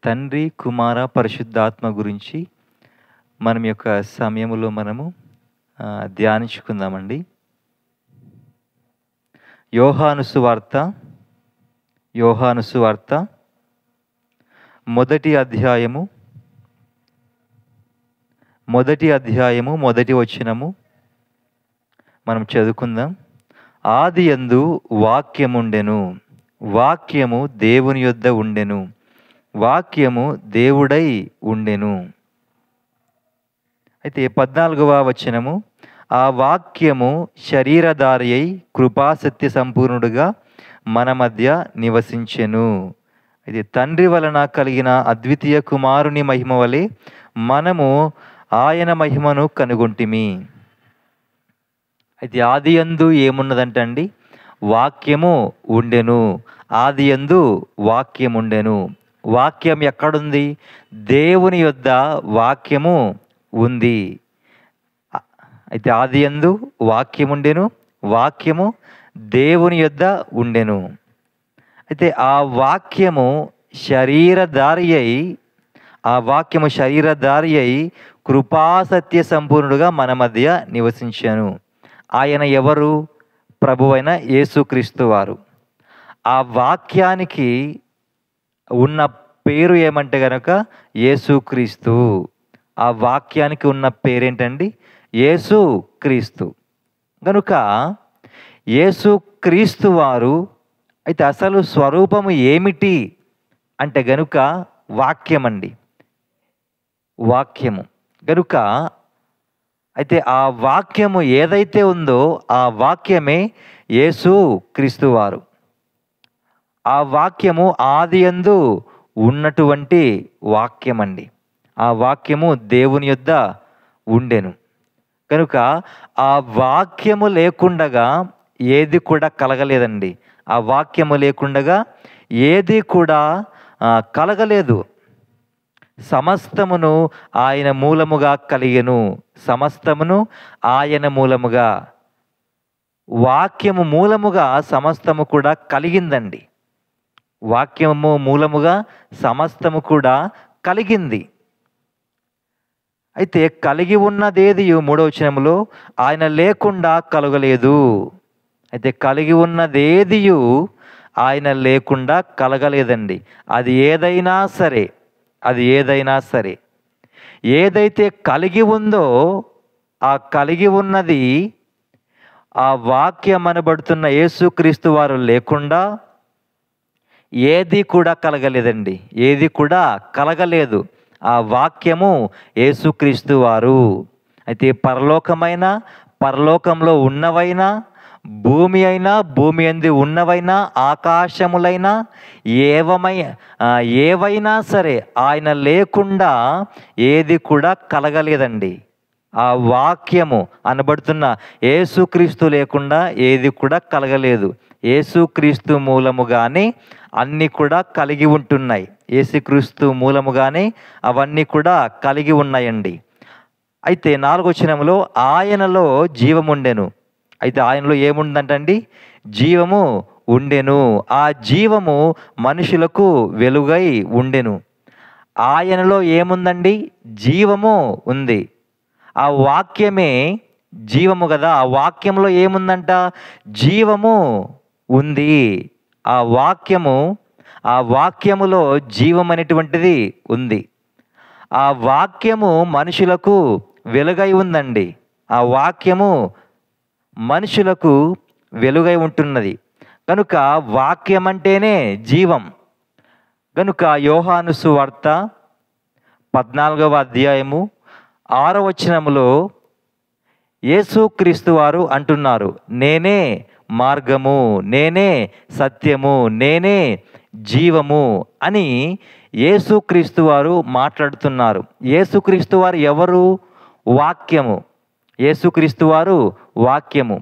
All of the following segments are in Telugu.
తండ్రి, కుమార, పరిశుద్ధాత్మ గురించి మనం యొక్క సమయములో మనము ధ్యానించుకుందామండి. యోహాను సువార్త మొదటి అధ్యాయము మొదటి వచనము మనం చదువుకుందాం. ఆదియందు వాక్యముండెను, వాక్యము దేవుని యొద్ద ఉండెను, వాక్యము దేవుడై ఉండెను. అయితే 14వ వచనము, ఆ వాక్యము శరీరధారి అయి కృపాసత్య సంపూర్ణుడుగా మన మధ్య నివసించెను. అయితే తండ్రి వలన కలిగిన అద్వితీయ కుమారుని మహిమ వలె మనము ఆయన మహిమను కనుగొంటిమి. అయితే ఆదియందు ఏమున్నదంటండి? వాక్యము ఉండెను. ఆదియందు వాక్యముండెను. వాక్యం ఎక్కడుంది? దేవుని యొద్ద వాక్యము ఉంది. అయితే ఆదియందు వాక్యముండెను, వాక్యము దేవుని యొద్ద ఉండెను. అయితే ఆ వాక్యము శరీరధారి అయి కృపాసత్య సంపూర్ణుడుగా మన మధ్య నివసించాను. ఆయన ఎవరు? ప్రభువైన యేసుక్రీస్తు వారు. ఆ వాక్యానికి ఉన్న పేరు ఏమంటే గనక యేసుక్రీస్తు. ఆ వాక్యానికి ఉన్న పేరేంటండి? యేసుక్రీస్తు. కనుక యేసుక్రీస్తు వారు అయితే అసలు స్వరూపము ఏమిటి అంటే గనుక వాక్యమండి, వాక్యము. గనుక అయితే ఆ వాక్యము ఏదైతే ఉందో ఆ వాక్యమే యేసుక్రీస్తు వారు. ఆ వాక్యము ఆదియందు ఉన్నటువంటి వాక్యమండి. ఆ వాక్యము దేవుని యొద్ద ఉండెను. కనుక ఆ వాక్యము లేకుండగా ఏది కూడా కలగలేదండి. ఆ వాక్యము లేకుండగా ఏది కూడా కలగలేదు. సమస్తమును ఆయన మూలముగా కలిగెను. సమస్తమును ఆయన మూలముగా, వాక్యము మూలముగా సమస్తము కూడా కలిగిందండి. వాక్యము మూలముగా సమస్తము కూడా కలిగింది. అయితే కలిగి ఉన్నదేది 3వ వచనములో ఆయన లేకుండా కలగలేదు. అయితే కలిగి ఉన్నదేది ఆయన లేకుండా కలగలేదండి. అది ఏదైనా సరే ఏదైతే కలిగి ఉందో ఆ కలిగి ఉన్నది ఆ వాక్యం అనబడుతున్న యేసుక్రీస్తు వారు లేకుండా ఏది కూడా కలగలేదండి. ఏది కూడా కలగలేదు. ఆ వాక్యము యేసుక్రీస్తు వారు. అయితే పరలోకంలో ఉన్నవైనా, భూమి అయినా, భూమి యందు ఉన్నవైనా, ఆకాశములైనా, ఏవైనా సరే ఆయన లేకుండా ఏది కూడా కలగలేదండి. ఆ వాక్యము అనబడుతున్న యేసుక్రీస్తు లేకుండా ఏది కూడా కలగలేదు. యేసుక్రీస్తు మూలముగానే అన్నీ కూడా కలిగి ఉంటున్నాయి. యేసుక్రీస్తు మూలముగానే అవన్నీ కూడా కలిగి ఉన్నాయండి. అయితే 4వ వచనంలో ఆయనలో జీవముండెను. అయితే ఆయనలో ఏముందంటండి? జీవము ఉండెను. ఆ జీవము మనుషులకు వెలుగై ఉండెను. ఆయనలో ఏముందండి? జీవము ఉంది. ఆ వాక్యమే జీవము కదా. ఆ వాక్యంలో ఏముందంట? జీవము ఉంది. ఆ వాక్యములో జీవం అనేటువంటిది ఉంది. ఆ వాక్యము మనుషులకు వెలుగై ఉందండి. ఆ వాక్యము మనుషులకు వెలుగై ఉంటున్నది. కనుక వాక్యం అంటేనే జీవం. కనుక యోహాను సువార్త 14వ అధ్యాయము 6వ వచనములో యేసుక్రీస్తు వారు అంటున్నారు, నేనే మార్గము, నేనే సత్యము, నేనే జీవము అని యేసుక్రీస్తు వారు మాట్లాడుతున్నారు. యేసుక్రీస్తు వారు ఎవరు? వాక్యము. యేసుక్రీస్తు వారు వాక్యము.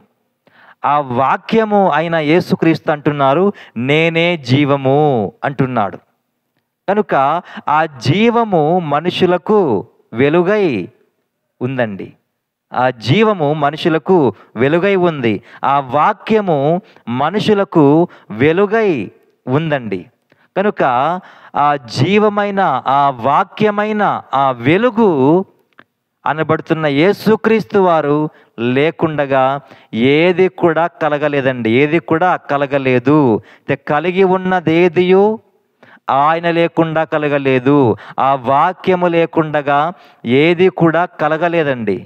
ఆ వాక్యము అయిన యేసుక్రీస్తు అంటున్నారు, నేనే జీవము అంటున్నాడు. కనుక ఆ జీవము మనుషులకు వెలుగై ఉందండి. ఆ జీవము మనుషులకు వెలుగై ఉంది. ఆ వాక్యము మనుషులకు వెలుగై ఉందండి. కనుక ఆ జీవమైన, ఆ వాక్యమైన, ఆ వెలుగు అనబడుతున్న యేసుక్రీస్తు వారు లేకుండగా ఏది కూడా కలగలేదండి. ఏది కూడా కలగలేదు. కలిగి ఉన్నదేదియు ఆయన లేకుండా కలగలేదు. ఆ వాక్యము లేకుండగా ఏది కూడా కలగలేదండి.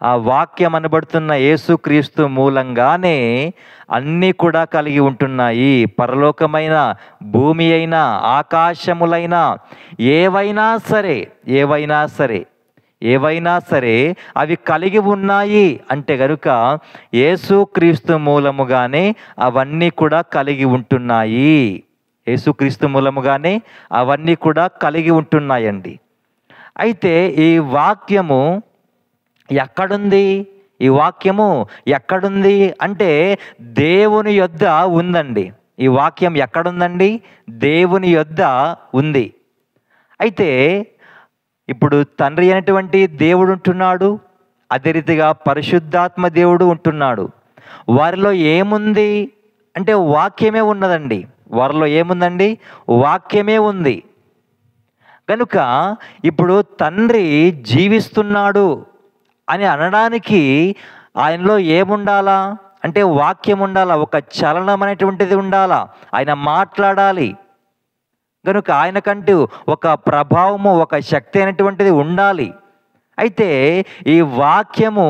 ఆ వాక్యం అనబడుతున్న యేసుక్రీస్తు మూలంగానే అన్నీ కూడా కలిగి ఉంటున్నాయి. పరలోకమైన, భూమి అయినా, ఆకాశములైన ఏవైనా సరే, ఏవైనా సరే అవి కలిగి ఉన్నాయి అంటే గనుక యేసుక్రీస్తు మూలముగానే అవన్నీ కూడా కలిగి ఉంటున్నాయి. యేసుక్రీస్తు మూలముగానే అవన్నీ కూడా కలిగి ఉంటున్నాయండి. అయితే ఈ వాక్యము ఎక్కడుంది? ఈ వాక్యము ఎక్కడుంది అంటే దేవుని యొద్ద ఉందండి. ఈ వాక్యం ఎక్కడుందండి? దేవుని యొద్ద ఉంది. అయితే ఇప్పుడు తండ్రి అయినటువంటి దేవుడు ఉంటున్నాడు, అదే రీతిగా పరిశుద్ధాత్మ దేవుడు ఉంటున్నాడు. వారిలో ఏముంది అంటే వాక్యమే ఉన్నదండి. వారిలో ఏముందండి? వాక్యమే ఉంది. కనుక ఇప్పుడు తండ్రి జీవిస్తున్నాడు అని అనడానికి ఆయనలో ఏముండాలా అంటే వాక్యం ఉండాలా, ఒక చలనం అనేటువంటిది ఉండాలా, ఆయన మాట్లాడాలి. కనుక ఆయనకంటూ ఒక ప్రభావము, ఒక శక్తి అనేటువంటిది ఉండాలి. అయితే ఈ వాక్యము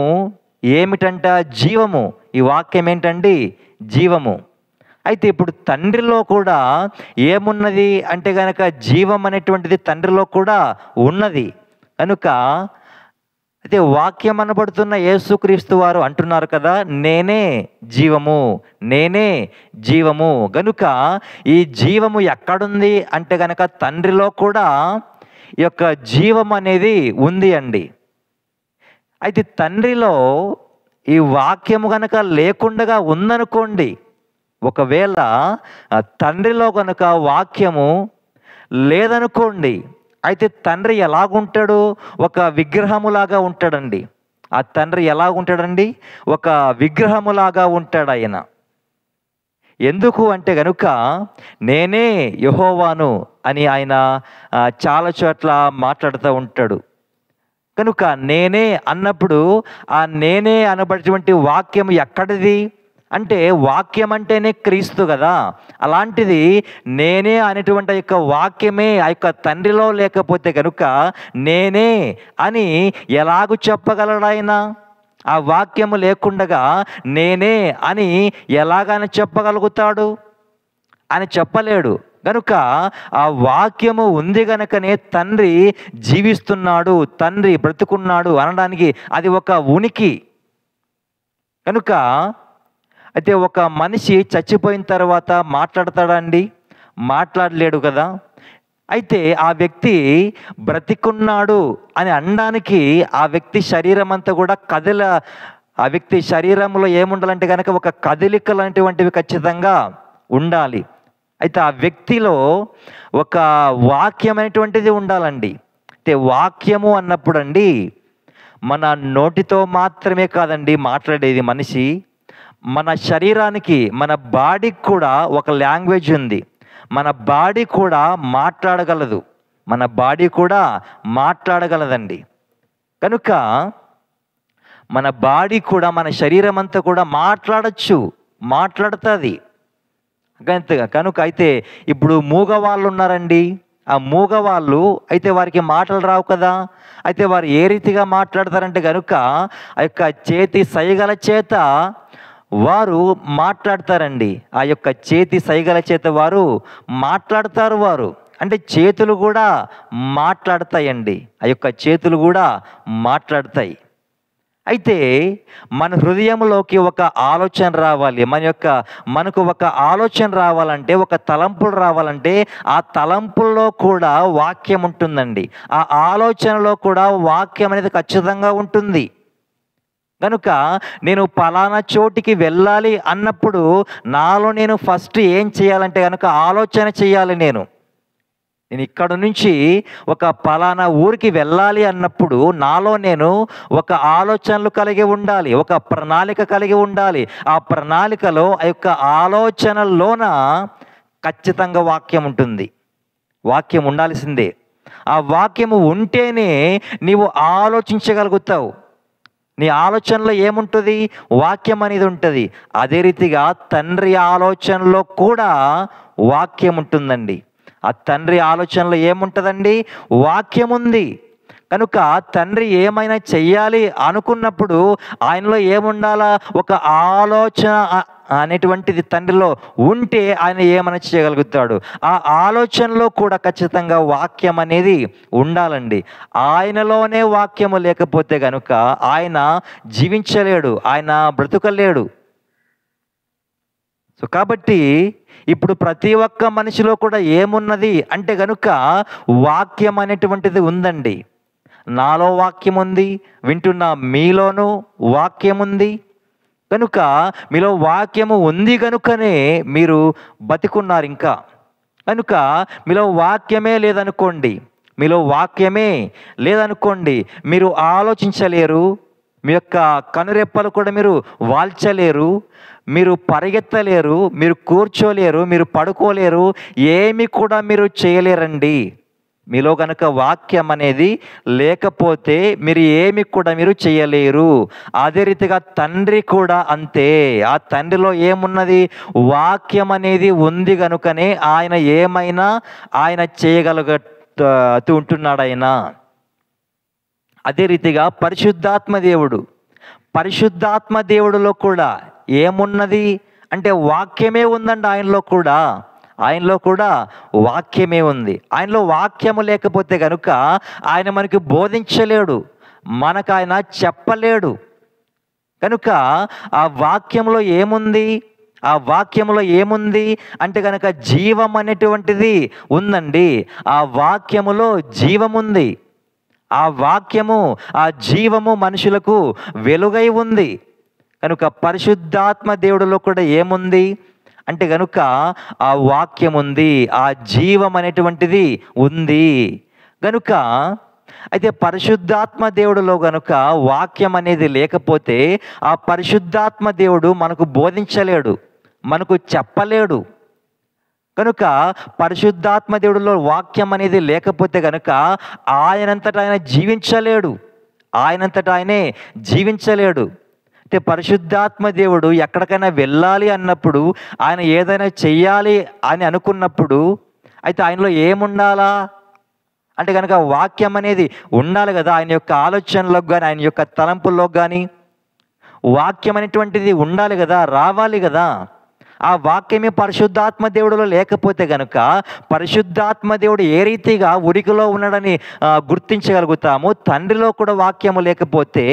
ఏమిటంట? జీవము. ఈ వాక్యం ఏంటండి? జీవము. అయితే ఇప్పుడు తండ్రిలో కూడా ఏమున్నది అంటే గనక జీవం అనేటువంటిది తండ్రిలో కూడా ఉన్నది. కనుక అయితే వాక్యం అనబడుతున్న యేసుక్రీస్తు వారు అంటున్నారు కదా, నేనే జీవము, నేనే జీవము. గనుక ఈ జీవము ఎక్కడుంది అంటే గనక తండ్రిలో కూడా ఈ యొక్క జీవం అనేది ఉంది అండి. అయితే తండ్రిలో ఈ వాక్యము గనక లేకుండా ఉందనుకోండి, ఒకవేళ తండ్రిలో కనుక వాక్యము లేదనుకోండి, అయితే తండ్రి ఎలాగుంటాడు? ఒక విగ్రహములాగా ఉంటాడండి. ఆ తండ్రి ఎలాగుంటాడండి? ఒక విగ్రహములాగా ఉంటాడు ఆయన. ఎందుకు అంటే గనుక నేనే యెహోవాను అని ఆయన చాలా చోట్ల మాట్లాడుతూ ఉంటాడు. కనుక నేనే అన్నప్పుడు ఆ నేనే అనబడేటువంటి వాక్యం ఎక్కడిది అంటే వాక్యం అంటేనే క్రీస్తు కదా. అలాంటిది నేనే అనేటువంటి యొక్క వాక్యమే ఆ యొక్క తండ్రిలో లేకపోతే కనుక నేనే అని ఎలాగూ చెప్పగలడు ఆయన? ఆ వాక్యము లేకుండగా నేనే అని ఎలాగైనా చెప్పగలుగుతాడు? అని చెప్పలేడు. కనుక ఆ వాక్యము ఉంది గనుకనే తండ్రి జీవిస్తున్నాడు, తండ్రి బ్రతుకున్నాడు అనడానికి అది ఒక ఉనికి. కనుక అయితే ఒక మనిషి చచ్చిపోయిన తర్వాత మాట్లాడతాడండి? మాట్లాడలేడు కదా. అయితే ఆ వ్యక్తి బ్రతికున్నాడు అని అనడానికి ఆ వ్యక్తి శరీరం అంతా కూడా ఆ వ్యక్తి శరీరంలో ఏముండాలంటే కనుక ఒక కదలిక లాంటివంటివి ఖచ్చితంగా ఉండాలి. అయితే ఆ వ్యక్తిలో ఒక వాక్యం అనేటువంటిది ఉండాలండి. అయితే వాక్యము అన్నప్పుడు అండి మన నోటితో మాత్రమే కాదండి మాట్లాడేది మనిషి. మన శరీరానికి, మన బాడీకి కూడా ఒక లాంగ్వేజ్ ఉంది. మన బాడీ కూడా మాట్లాడగలదు. మన బాడీ కూడా మాట్లాడగలదండి. కనుక మన బాడీ కూడా, మన శరీరం అంతా కూడా మాట్లాడుతుంది. కనుక అయితే ఇప్పుడు మూగవాళ్ళు ఉన్నారండి. ఆ మూగవాళ్ళు అయితే వారికి మాటలు రావు కదా. అయితే వారు ఏ రీతిగా మాట్లాడతారంటే కనుక ఆ యొక్క చేతి సైగల చేత వారు మాట్లాడతారండి. ఆ యొక్క చేతి సైగల చేత వారు మాట్లాడతారు. వారు అంటే చేతులు కూడా మాట్లాడతాయండి. ఆ యొక్క చేతులు కూడా మాట్లాడతాయి. అయితే మన హృదయంలోకి ఒక ఆలోచన రావాలి. మనకు ఒక ఆలోచన రావాలంటే, ఒక తలంపులు రావాలంటే ఆ తలంపుల్లో కూడా వాక్యం ఉంటుందండి. ఆ ఆలోచనలో కూడా వాక్యం అనేది ఖచ్చితంగా ఉంటుంది. కనుక నేను పలానా చోటికి వెళ్ళాలి అన్నప్పుడు నాలో నేను ఫస్ట్ ఏం చేయాలంటే కనుక ఆలోచన చేయాలి. నేను ఇక్కడ నుంచి ఒక పలానా ఊరికి వెళ్ళాలి అన్నప్పుడు నాలో నేను ఒక ఆలోచనలు కలిగి ఉండాలి, ఒక ప్రణాళిక కలిగి ఉండాలి. ఆ ప్రణాళికలో ఆ యొక్క ఆలోచనల్లోన ఖచ్చితంగా వాక్యం ఉంటుంది. వాక్యం ఉండాల్సిందే. ఆ వాక్యము ఉంటేనే నీవు ఆలోచించగలుగుతావు. నీ ఆలోచనలో ఏముంటుంది? వాక్యం అనేది ఉంటుంది. అదే రీతిగా తండ్రి ఆలోచనలో కూడా వాక్యం ఉంటుందండి. ఆ తండ్రి ఆలోచనలో ఏముంటుందండి? వాక్యం ఉంది. కనుక తండ్రి ఏమైనా చెయ్యాలి అనుకున్నప్పుడు ఆయనలో ఏముండాలా? ఒక ఆలోచన అనేటువంటిది తండ్రిలో ఉంటే ఆయన ఏమైనా చేయగలుగుతాడు. ఆ ఆలోచనలో కూడా ఖచ్చితంగా వాక్యం అనేది ఉండాలండి. ఆయనలోనే వాక్యము లేకపోతే గనుక ఆయన జీవించలేడు, ఆయన బ్రతుకలేడు. సో కాబట్టి ఇప్పుడు ప్రతి ఒక్క మనిషిలో కూడా ఏమున్నది అంటే గనుక వాక్యం అనేటువంటిది ఉందండి. నాలో వాక్యం ఉంది, వింటున్న మీలోనూ వాక్యం ఉంది. కనుక మీలో వాక్యము ఉంది కనుకనే మీరు బతికున్నారు ఇంకా. కనుక మీలో వాక్యమే లేదనుకోండి, మీరు ఆలోచించలేరు, మీ యొక్క కనురెప్పలు కూడా మీరు వాల్చలేరు, మీరు పరిగెత్తలేరు, మీరు కూర్చోలేరు, మీరు పడుకోలేరు, ఏమి కూడా మీరు చేయలేరండి. మీలో గనక వాక్యం అనేది లేకపోతే మీరు ఏమి కూడా మీరు చేయలేరు. అదే రీతిగా తండ్రి కూడా అంతే. ఆ తండ్రిలో ఏమున్నది? వాక్యం అనేది ఉంది కనుకనే ఆయన ఏమైనా ఆయన చేయగలుగుతూ ఉంటున్నాడు ఆయన. అదే రీతిగా పరిశుద్ధాత్మ దేవుడిలో కూడా ఏమున్నది అంటే వాక్యమే ఉందండి. ఆయనలో కూడా వాక్యమే ఉంది. ఆయనలో వాక్యము లేకపోతే కనుక ఆయన మనకి బోధించలేడు, మనకు ఆయన చెప్పలేడు. కనుక ఆ వాక్యంలో ఏముంది అంటే కనుక జీవం అనేటువంటిది ఉందండి. ఆ వాక్యములో జీవముంది. ఆ జీవము మనుషులకు వెలుగై ఉంది. కనుక పరిశుద్ధాత్మ దేవుడిలో కూడా ఏముంది అంటే గనుక ఆ వాక్యం ఉంది, ఆ జీవం అనేటువంటిది ఉంది. గనుక అయితే పరిశుద్ధాత్మ దేవుడిలో గనుక వాక్యం అనేది లేకపోతే ఆ పరిశుద్ధాత్మ దేవుడు మనకు బోధించలేడు, మనకు చెప్పలేడు. కనుక పరిశుద్ధాత్మ దేవుడిలో వాక్యం అనేది లేకపోతే గనుక ఆయనంతటా ఆయనే జీవించలేడు. అంటే పరిశుద్ధాత్మ దేవుడు ఎక్కడికైనా వెళ్ళాలి అన్నప్పుడు, ఆయన ఏదైనా చెయ్యాలి అని అనుకున్నప్పుడు అయితే ఆయనలో ఏముండాలా అంటే కనుక వాక్యం అనేది ఉండాలి కదా. ఆయన యొక్క ఆలోచనలకు కానీ, ఆయన యొక్క తలంపుల్లోకి కానీ వాక్యం అనేటువంటిది ఉండాలి కదా, రావాలి కదా. ఆ వాక్యమే పరిశుద్ధాత్మ దేవుడిలో లేకపోతే గనుక పరిశుద్ధాత్మ దేవుడు ఏ రీతిగా ఉనికిలో ఉన్నాడని గుర్తించగలుగుతాము. తండ్రిలో కూడా వాక్యము లేకపోతే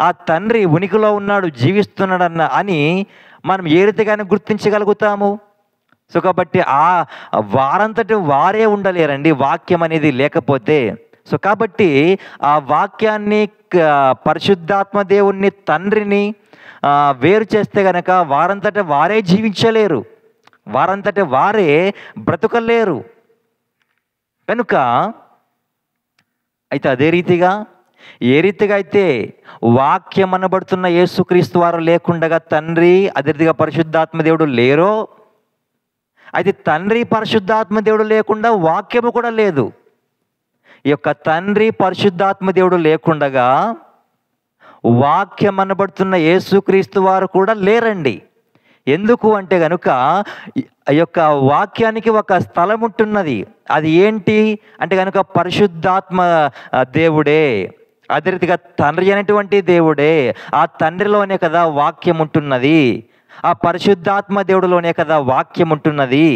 ఆ తండ్రి ఉనికిలో ఉన్నాడు, జీవిస్తున్నాడన్న అని మనం ఏ రీతిగానే గుర్తించగలుగుతాము. సో కాబట్టి ఆ వారంతటి వారే ఉండలేరండి వాక్యం అనేది లేకపోతే. సో కాబట్టి ఆ వాక్యాన్ని, పరిశుద్ధాత్మ దేవుణ్ణి, తండ్రిని వేరు చేస్తే గనక వారంతట వారే జీవించలేరు, వారంతట వారే బ్రతుకలేరు. కనుక అయితే అదే రీతిగా ఏ రీతిగా అయితే వాక్యం అనబడుతున్న యేసుక్రీస్తు వారు లేకుండా తండ్రి, అదే రీతిగా పరిశుద్ధాత్మ దేవుడు లేరో, అయితే తండ్రి పరిశుద్ధాత్మ దేవుడు లేకుండా వాక్యము కూడా లేదు. ఈ యొక్క తండ్రి పరిశుద్ధాత్మ దేవుడు లేకుండగా వాక్యం అనబడుతున్న యేసుక్రీస్తు వారు కూడా లేరండి. ఎందుకు అంటే గనుక ఈ యొక్క వాక్యానికి ఒక స్థలం ఉంటున్నది. అది ఏంటి అంటే కనుక పరిశుద్ధాత్మ దేవుడే, అదే రీతిగా తండ్రి అనేటువంటి దేవుడే. ఆ తండ్రిలోనే కదా వాక్యం ఉంటున్నది, ఆ పరిశుద్ధాత్మ దేవుడిలోనే కదా వాక్యం ఉంటున్నది.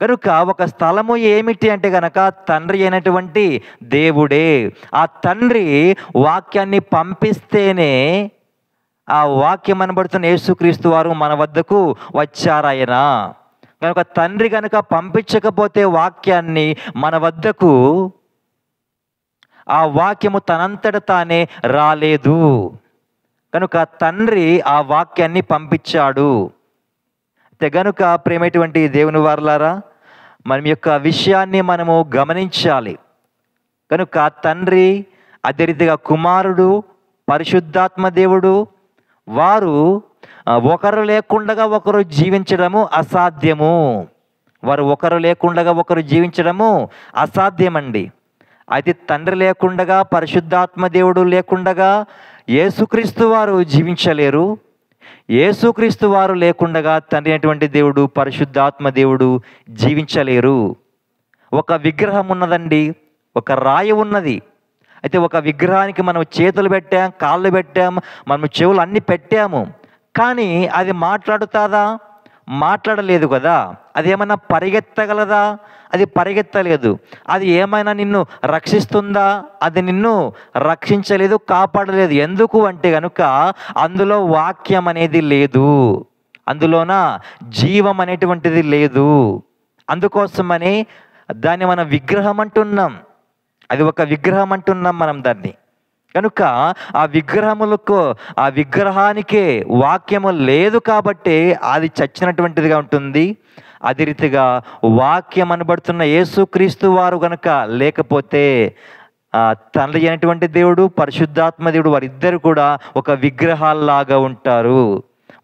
కనుక ఒక స్థలము ఏమిటి అంటే గనక తండ్రి అయినటువంటి దేవుడే. ఆ తండ్రి వాక్యాన్ని పంపిస్తేనే ఆ వాక్యం అనబడుతున్న యేసుక్రీస్తు వారు మన వద్దకు వచ్చారాయన. కనుక తండ్రి గనక పంపించకపోతే వాక్యాన్ని మన వద్దకు, ఆ వాక్యము తనంతట తానే రాలేదు. కనుక తండ్రి ఆ వాక్యాన్ని పంపించాడు. గనుక ప్రేమైనటువంటి దేవుని వారలారా, మన యొక్క విషయాన్ని మనము గమనించాలి. కనుక తండ్రి, అదే రీతిగా కుమారుడు, పరిశుద్ధాత్మ దేవుడు వారు ఒకరు లేకుండా ఒకరు జీవించడము అసాధ్యము. వారు ఒకరు లేకుండా ఒకరు జీవించడము అసాధ్యమండి. అయితే తండ్రి లేకుండా, పరిశుద్ధాత్మ దేవుడు లేకుండా యేసుక్రీస్తు వారు జీవించలేరు. యేసుక్రీస్తు వారు లేకుండా తండ్రి అయినటువంటి దేవుడు, పరిశుద్ధాత్మ దేవుడు జీవించలేరు. ఒక విగ్రహం ఉన్నదండి, ఒక రాయి ఉన్నది. అయితే ఒక విగ్రహానికి మనం చేతులు పెట్టాం, కాళ్ళు పెట్టాం, మనం చెవులు అన్నీ పెట్టాము. కానీ అది మాట్లాడుతుందా? మాట్లాడలేదు కదా. అది ఏమైనా పరిగెత్తగలదా? అది పరిగెత్తలేదు. అది ఏమైనా నిన్ను రక్షిస్తుందా? అది నిన్ను రక్షించలేదు, కాపాడలేదు. ఎందుకు అంటే కనుక అందులో వాక్యం అనేది లేదు, అందులోన జీవం అనేటువంటిది లేదు. అందుకోసమని దాన్ని మనం విగ్రహం అంటున్నాం. అది ఒక విగ్రహం అంటున్నాం మనం దాన్ని. కనుక ఆ విగ్రహములకు, ఆ విగ్రహానికే వాక్యము లేదు కాబట్టి అది చచ్చినటువంటిదిగా ఉంటుంది. అదే రీతిగా వాక్యం అనబడుతున్న యేసుక్రీస్తు వారు గనుక లేకపోతే తండ్రి అయినటువంటి దేవుడు, పరిశుద్ధాత్మ దేవుడు వారిద్దరు కూడా ఒక విగ్రహాల్లాగా ఉంటారు.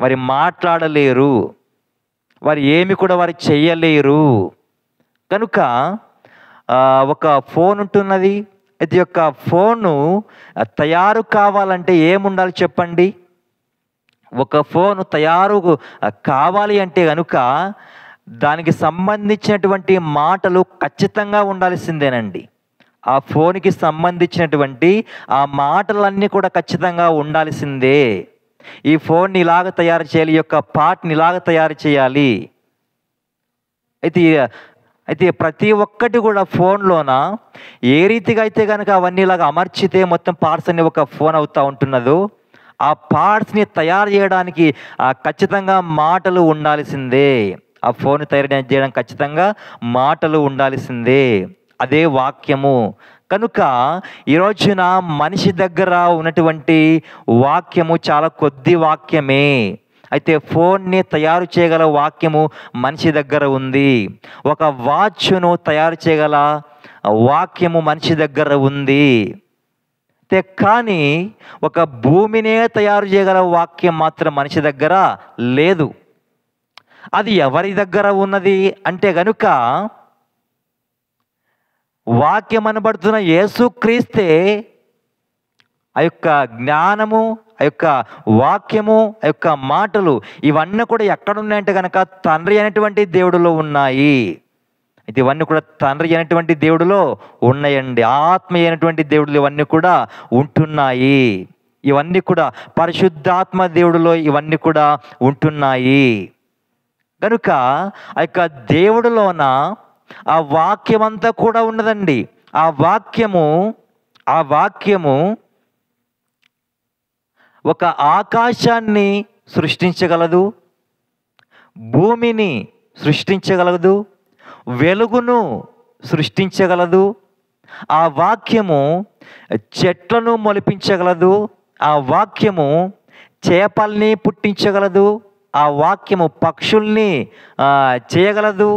వారు మాట్లాడలేరు, వారు ఏమి కూడా వారు చెయ్యలేరు. కనుక ఒక ఫోన్ ఉంటున్నది. అయితే యొక్క ఫోను తయారు కావాలంటే ఏముండాలి చెప్పండి? ఒక ఫోను తయారు కావాలి అంటే కనుక దానికి సంబంధించినటువంటి మాటలు ఖచ్చితంగా ఉండాల్సిందేనండి. ఆ ఫోన్కి సంబంధించినటువంటి ఆ మాటలన్నీ కూడా ఖచ్చితంగా ఉండాల్సిందే. ఈ ఫోన్ని ఇలాగ తయారు చేయాలి, ఈ యొక్క పార్ట్ని ఇలాగ తయారు చేయాలి. అయితే ప్రతి ఒక్కటి కూడా ఫోన్లోన ఏ రీతిగా అయితే కనుక అవన్నీ ఇలాగ అమర్చితే మొత్తం పార్ట్స్ అన్ని ఒక ఫోన్ అవుతూ ఉంటున్నదో, ఆ పార్ట్స్ని తయారు చేయడానికి ఖచ్చితంగా మాటలు ఉండాల్సిందే. ఆ ఫోన్ తయారు చేయడం ఖచ్చితంగా మాటలు ఉండాల్సిందే. అదే వాక్యము. కనుక ఈరోజున మనిషి దగ్గర ఉన్నటువంటి వాక్యము చాలా కొద్ది వాక్యమే. అయితే ఫోన్ని తయారు చేయగల వాక్యము మనిషి దగ్గర ఉంది. ఒక వాచ్ను తయారు చేయగల వాక్యము మనిషి దగ్గర ఉంది. అయితే కానీ ఒక భూమినే తయారు చేయగల వాక్యం మాత్రం మనిషి దగ్గర లేదు. అది ఎవరి దగ్గర ఉన్నది అంటే గనుక వాక్యం అనబడుతున్న యేసుక్రీస్తే ఆ యొక్క జ్ఞానము, ఆ యొక్క వాక్యము, ఆ యొక్క మాటలు ఇవన్నీ కూడా ఎక్కడున్నాయంటే కనుక తండ్రి అయినటువంటి దేవుడిలో ఉన్నాయి. అయితే ఇవన్నీ కూడా తండ్రి అయినటువంటి దేవుడిలో ఉన్నాయండి. ఆత్మ అయినటువంటి దేవుడిలో ఇవన్నీ కూడా ఉంటున్నాయి. ఇవన్నీ కూడా పరిశుద్ధాత్మ దేవుడిలో ఇవన్నీ కూడా ఉంటున్నాయి. కనుక ఆ యొక్క దేవుడిలోన ఆ వాక్యం అంతా కూడా ఉన్నదండి. ఆ వాక్యము ఒక ఆకాశాన్ని సృష్టించగలదు, భూమిని సృష్టించగలదు, వెలుగును సృష్టించగలదు. ఆ వాక్యము చెట్లను మొలిపించగలదు. ఆ వాక్యము చేపల్ని పుట్టించగలదు. ఆ వాక్యము పక్షుల్ని చేయగలదు.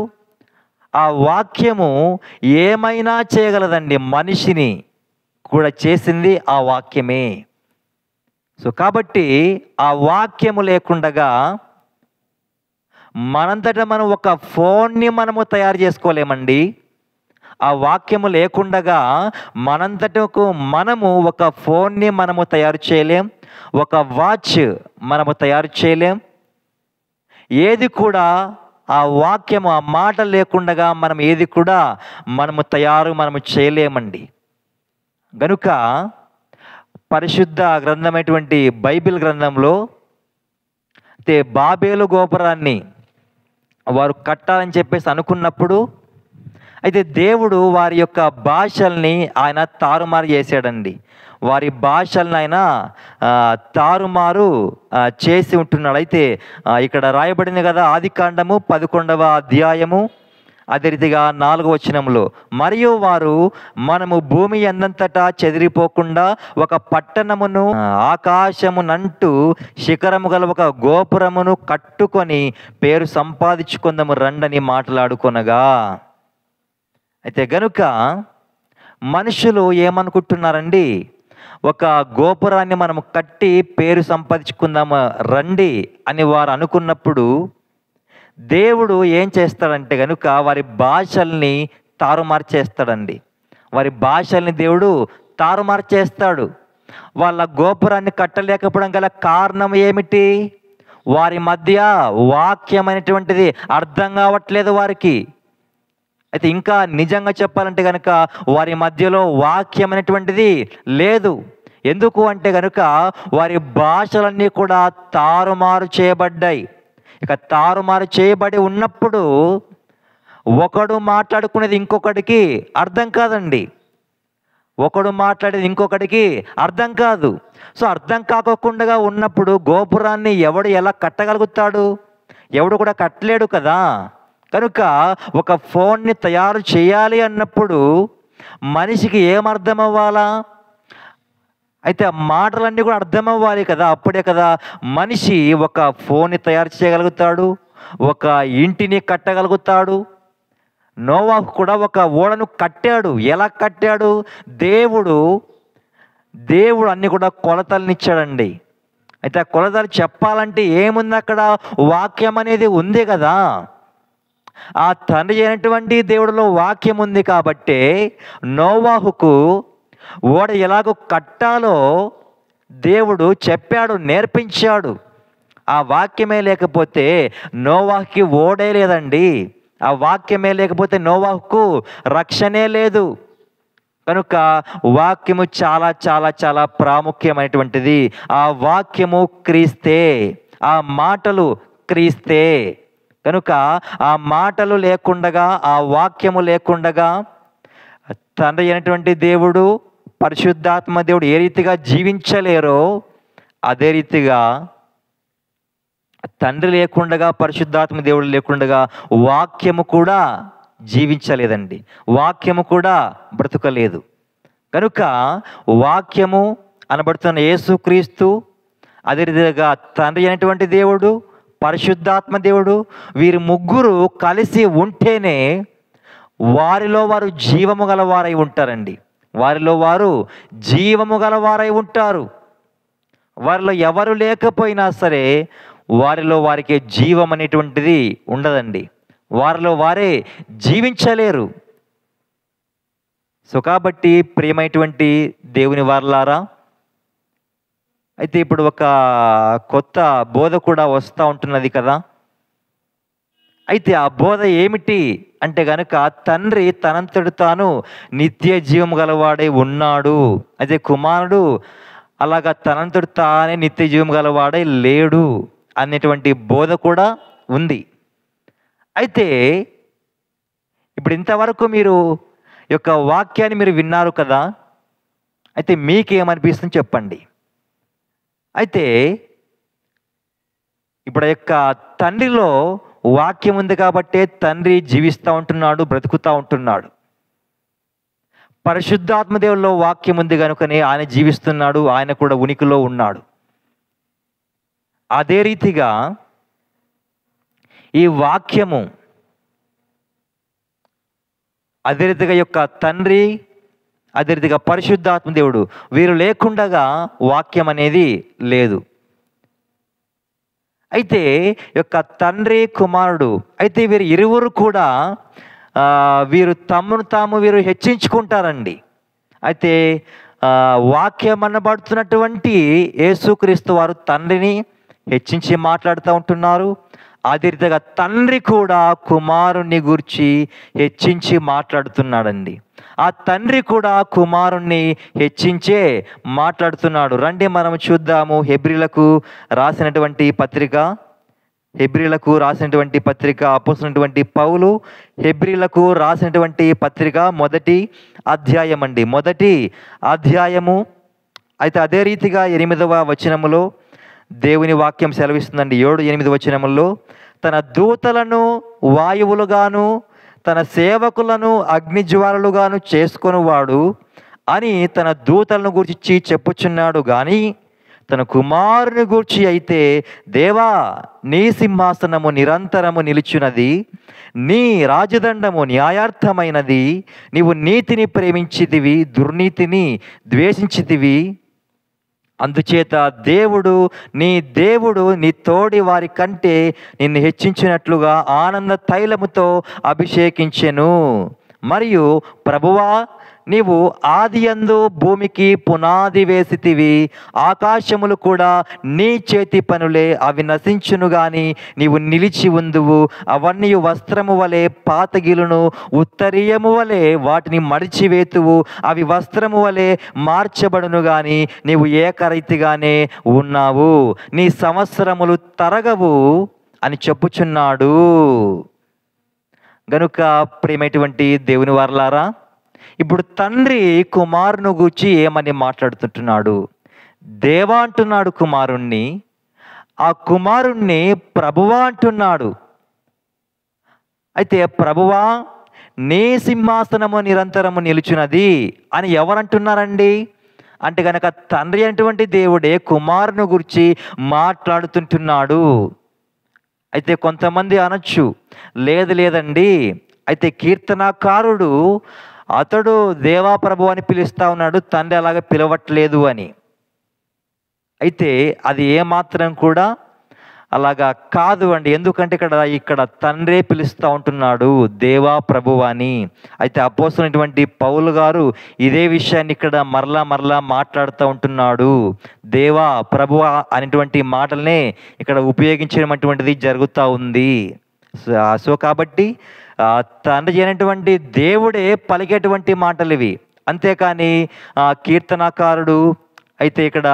ఆ వాక్యము ఏమైనా చేయగలదండి. మనిషిని కూడా చేసింది ఆ వాక్యమే. సో కాబట్టి ఆ వాక్యము లేకుండగా మనంతటా మనం ఒక ఫోన్ని మనము తయారు చేసుకోలేమండి. ఆ వాక్యము లేకుండగా మనంతటకు మనము ఒక ఫోన్ని మనము తయారు చేయలేం, ఒక వాచ్ మనము తయారు చేయలేం. ఏది కూడా ఆ వాక్యము, ఆ మాట లేకుండగా మనం ఏది కూడా మనము చేయలేమండి. గనుక పరిశుద్ధ గ్రంథమైనటువంటి బైబిల్ గ్రంథంలో అయితే బాబేలు గోపురాన్ని వారు కట్టాలని చెప్పేసి అనుకున్నప్పుడు అయితే దేవుడు వారి యొక్క భాషల్ని ఆయన తారుమారు చేశాడండి. వారి భాషలను ఆయన తారుమారు చేసి ఉంటున్నాడు. అయితే ఇక్కడ రాయబడింది కదా, ఆదికాండము 11వ అధ్యాయము అదే రీతిగా 4వ వచనంలో, మరియు వారు మనము భూమి ఎందంతటా చెదిరిపోకుండా ఒక పట్టణమును ఆకాశమునంటూ శిఖరము గల ఒక గోపురమును కట్టుకొని పేరు సంపాదించుకుందాము రండని మాట్లాడుకొనగా. అయితే గనుక మనుషులు ఏమనుకుంటున్నారండి? ఒక గోపురాన్ని మనము కట్టి పేరు సంపాదించుకుందాము రండి అని వారు అనుకున్నప్పుడు దేవుడు ఏం చేస్తాడంటే గనుక వారి భాషల్ని తారుమారు చేస్తాడండి. వారి భాషల్ని దేవుడు తారుమారు చేస్తాడు. వాళ్ళ గోపురాన్ని కట్టలేకపోవడం గల కారణం ఏమిటి? వారి మధ్య వాక్యం అనేటువంటిది అర్థం కావట్లేదు వారికి. అయితే ఇంకా నిజంగా చెప్పాలంటే కనుక వారి మధ్యలో వాక్యం అనేటువంటిది లేదు. ఎందుకు అంటే కనుక వారి భాషలన్నీ కూడా తారుమారు చేయబడ్డాయి. ఇక తారుమారు చేయబడి ఉన్నప్పుడు ఒకడు మాట్లాడుకునేది ఇంకొకటికి అర్థం కాదండి. ఒకడు మాట్లాడేది ఇంకొకటికి అర్థం కాదు. సో అర్థం కాకుండా ఉన్నప్పుడు గోపురాన్ని ఎవడు ఎలా కట్టగలుగుతాడు? ఎవడు కూడా కట్టలేడు కదా. కనుక ఒక ఫోన్ని తయారు చేయాలి అన్నప్పుడు మనిషికి ఏం అర్థం అవ్వాలా? అయితే ఆ మాటలన్నీ కూడా అర్థం అవ్వాలి కదా. అప్పుడే కదా మనిషి ఒక ఫోన్ని తయారు చేయగలుగుతాడు, ఒక ఇంటిని కట్టగలుగుతాడు. నోవాహు కూడా ఒక ఓడను కట్టాడు. ఎలా కట్టాడు? దేవుడు అన్ని కూడా కొలతలనిచ్చాడండి. అయితే ఆ కొలతలు చెప్పాలంటే ఏముంది అక్కడ? వాక్యం అనేది ఉంది కదా. ఆ తండ్రి అయినటువంటి దేవుడిలో వాక్యం ఉంది కాబట్టే నోవాహుకు ఓడ ఎలాగో కట్టాలో దేవుడు చెప్పాడు, నేర్పించాడు. ఆ వాక్యమే లేకపోతే నోవాహుకి ఓడే లేదండి. ఆ వాక్యమే లేకపోతే నోవాహుకు రక్షణే లేదు. కనుక వాక్యము చాలా చాలా చాలా ప్రాముఖ్యమైనటువంటిది. ఆ వాక్యము క్రీస్తే, ఆ మాటలు క్రీస్తే. కనుక ఆ మాటలు లేకుండగా, ఆ వాక్యము లేకుండగా తండ్రి అయినటువంటి దేవుడు, పరిశుద్ధాత్మ దేవుడు ఏ రీతిగా జీవించలేరో అదే రీతిగా తండ్రి లేకుండగా, పరిశుద్ధాత్మ దేవుడు లేకుండగా వాక్యము కూడా జీవించలేదండి. వాక్యము కూడా బ్రతుకలేదు. కనుక వాక్యము అనబడుతున్న యేసుక్రీస్తు, అదే రీతిగా తండ్రి అయినటువంటి దేవుడు, పరిశుద్ధాత్మ దేవుడు, వీరి ముగ్గురు కలిసి ఉంటేనే వారిలో వారు జీవము గలవారై ఉంటారండి. వారిలో వారు జీవము గలవారై ఉంటారు. వారిలో ఎవరు లేకపోయినా సరే వారిలో వారికి జీవం అనేటువంటిది ఉండదండి. వారిలో వారే జీవించలేరు. సో కాబట్టి ప్రియమైనటువంటి దేవుని వారలారా, అయితే ఇప్పుడు ఒక కొత్త బోధ కూడా వస్తూ ఉంటున్నది కదా. అయితే ఆ బోధ ఏమిటి అంటే గనుక తండ్రి తనంతడు తాను నిత్య జీవం గలవాడై ఉన్నాడు. అయితే కుమారుడు అలాగా తనంతడు తానే నిత్య జీవం గలవాడై లేడు అనేటువంటి బోధ కూడా ఉంది. అయితే ఇప్పుడు ఇంతవరకు మీరు యొక్క వాక్యాన్ని మీరు విన్నారు కదా. అయితే మీకేమనిపిస్తుంది చెప్పండి. అయితే ఇప్పుడు యొక్క తండ్రిలో వాక్యం ఉంది కాబట్టే తండ్రి జీవిస్తూ ఉంటున్నాడు, బ్రతుకుతూ ఉంటున్నాడు. పరిశుద్ధాత్మ దేవుల్లో వాక్యం ఉంది కనుకనే ఆయన జీవిస్తున్నాడు, ఆయన కూడా ఉనికిలో ఉన్నాడు. అదే రీతిగా ఈ వాక్యము, అదే రీతిగా యొక్క తండ్రి, అదే రీతిగా పరిశుద్ధాత్మ దేవుడు, వీరు లేకుండగా వాక్యం అనేది లేదు. అయితే యొక్క తండ్రి కుమారుడు, అయితే వీరు ఇరువురు కూడా వీరు తమను తాము వీరు హెచ్చించుకుంటారండి. అయితే వాక్యం అనబడుతున్నటువంటి యేసుక్రీస్తు వారు తండ్రిని హెచ్చించి మాట్లాడుతూ ఉంటున్నారు. అదే రీతిగా తండ్రి కూడా కుమారుణ్ణి గూర్చి హెచ్చించి మాట్లాడుతున్నాడండి. ఆ తండ్రి కూడా కుమారుణ్ణి హెచ్చించే మాట్లాడుతున్నాడు. రండి మనం చూద్దాము. హెబ్రీలకు రాసినటువంటి పత్రిక అపోస్తలుడైనటువంటి పౌలు హెబ్రీలకు రాసినటువంటి పత్రిక మొదటి అధ్యాయము. అయితే అదే రీతిగా 8వ వచనములో దేవుని వాక్యం సెలవిస్తుందండి. 7-8 వచనముల్లో తన దూతలను వాయువులుగాను తన సేవకులను అగ్నిజ్వాలలుగాను చేసుకొనివాడు అని తన దూతలను గురించి చెప్పుచున్నాడు. కానీ తన కుమారుని గూర్చి అయితే, దేవా నీ సింహాసనము నిరంతరము నిలుచున్నది, నీ రాజదండము న్యాయార్థమైనది, నీవు నీతిని ప్రేమించితివి, దుర్నీతిని ద్వేషించితివి అందుచేత నీ దేవుడు నీ తోడి వారి కంటే నిన్ను హెచ్చించినట్లుగా ఆనంద తైలముతో అభిషేకించెను. మరియు ప్రభువా, నీవు ఆదియందు భూమికి పునాది వేసితివి, ఆకాశములు కూడా నీ చేతి పనులే, అవి నశించును గాని నీవు నిలిచి ఉందువు. అవన్నీ వస్త్రము వలె పాతగిలును, ఉత్తరీయము వలె వాటిని మడిచివేతువు. అవి వస్త్రము వలె మార్చబడును గాని నీవు ఏకరీతిగానే ఉన్నావు, నీ సంవత్సరములు తరగవు అని చెప్పుచున్నాడు. గనుక ప్రియమైనటువంటి దేవుని వారలారా, ఇప్పుడు తండ్రి కుమారుని గూర్చి ఏమని మాట్లాడుతుంటున్నాడు? దేవా అంటున్నాడు కుమారుణ్ణి, ఆ కుమారుణ్ణి ప్రభువా అంటున్నాడు. అయితే ప్రభువా, నీ సింహాసనము నిరంతరము నిలుచున్నది అని ఎవరంటున్నారండి? అంటే కనుక తండ్రి అటువంటి దేవుడే కుమారుని గురించి మాట్లాడుతుంటున్నాడు. అయితే కొంతమంది అనొచ్చు, లేదండి, అయితే కీర్తనాకారుడు అతడు దేవా ప్రభు అని పిలుస్తూ ఉన్నాడు, తండ్రి అలాగే పిలవట్లేదు అని. అయితే అది ఏమాత్రం కూడా అలాగా కాదు అండి. ఎందుకంటే ఇక్కడ తండ్రే పిలుస్తూ ఉంటున్నాడు దేవా ప్రభు అని. అయితే అపోస్తలుడైనటువంటి పౌలు గారు ఇదే విషయాన్ని ఇక్కడ మరలా మాట్లాడుతూ ఉంటున్నాడు. దేవా ప్రభు అనేటువంటి మాటలనే ఇక్కడ ఉపయోగించడమైనటువంటిది జరుగుతూ ఉంది. సో కాబట్టి తండ్రి అయినటువంటి దేవుడే పలికేటువంటి మాటలు ఇవి. అంతేకాని కీర్తనాకారుడు అయితే ఇక్కడ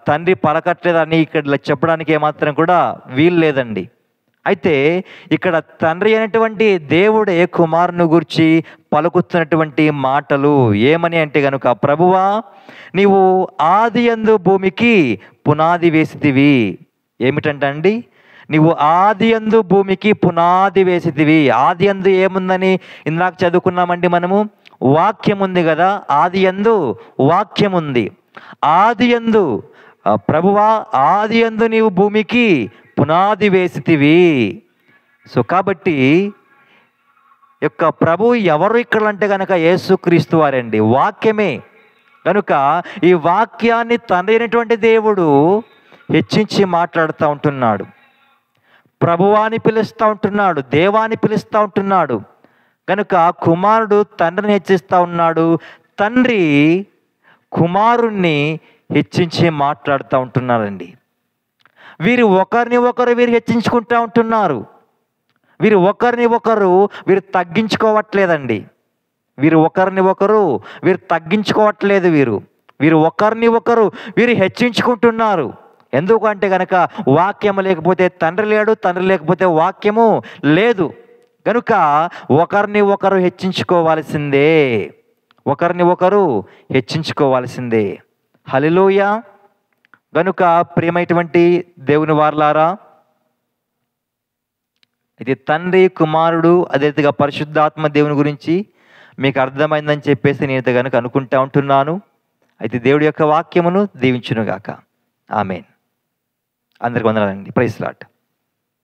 తండ్రి పలకట్లేదని ఇక్కడ చెప్పడానికి ఏమాత్రం కూడా వీలు లేదండి. అయితే ఇక్కడ తండ్రి అయినటువంటి దేవుడే కుమారుని గురించి పలుకుతున్నటువంటి మాటలు ఏమని అంటే కనుక, ప్రభువా, నీవు ఆదియందు భూమికి పునాది వేసితివి. ఏమిటంటండి? నీవు ఆదియందు భూమికి పునాది వేసితివి. ఆదియందు ఏముందని ఇందాక చదువుకున్నామండి మనము. వాక్యం ఉంది కదా, ఆదియందు వాక్యం ఉంది. ఆదియందు ప్రభువా, ఆదియందు నీవు భూమికి పునాది వేసితివి. సో కాబట్టి యొక్క ప్రభు ఎవరు ఇక్కడ అంటే కనుక యేసుక్రీస్తు వారండి, వాక్యమే. కనుక ఈ వాక్యాన్ని తండ్రి అయినటువంటి దేవుడు హెచ్చించి మాట్లాడుతూ ఉంటున్నాడు. ప్రభువాని పిలుస్తూ ఉంటున్నాడు, దేవాని పిలుస్తూ ఉంటున్నాడు. కనుక కుమారుడు తండ్రిని హెచ్చిస్తూ ఉన్నాడు, తండ్రి కుమారుణ్ణి హెచ్చించి మాట్లాడుతూ ఉంటున్నారండి. వీరు ఒకరిని ఒకరు హెచ్చించుకుంటూ ఉంటున్నారు. వీరు ఒకరిని ఒకరు తగ్గించుకోవట్లేదండి. వీరు తగ్గించుకోవట్లేదు. వీరు ఒకరిని ఒకరు హెచ్చించుకుంటున్నారు. ఎందుకంటే కనుక వాక్యము లేకపోతే తండ్రి లేడు, తండ్రి లేకపోతే వాక్యము లేదు. కనుక ఒకరిని ఒకరు హెచ్చించుకోవాల్సిందే. హల్లెలూయా. కనుక ప్రియమైనటువంటి దేవుని వారలారా, ఇది తండ్రి, కుమారుడు, అదేవిధంగా పరిశుద్ధాత్మ దేవుని గురించి మీకు అర్థమైందని చెప్పేసి నేను కనుక అనుకుంటా ఉంటున్నాను. అయితే దేవుడి యొక్క వాక్యమును దీవించునుగాక. ఆమేన్. అందరికి వందనాలండి. Praise lord.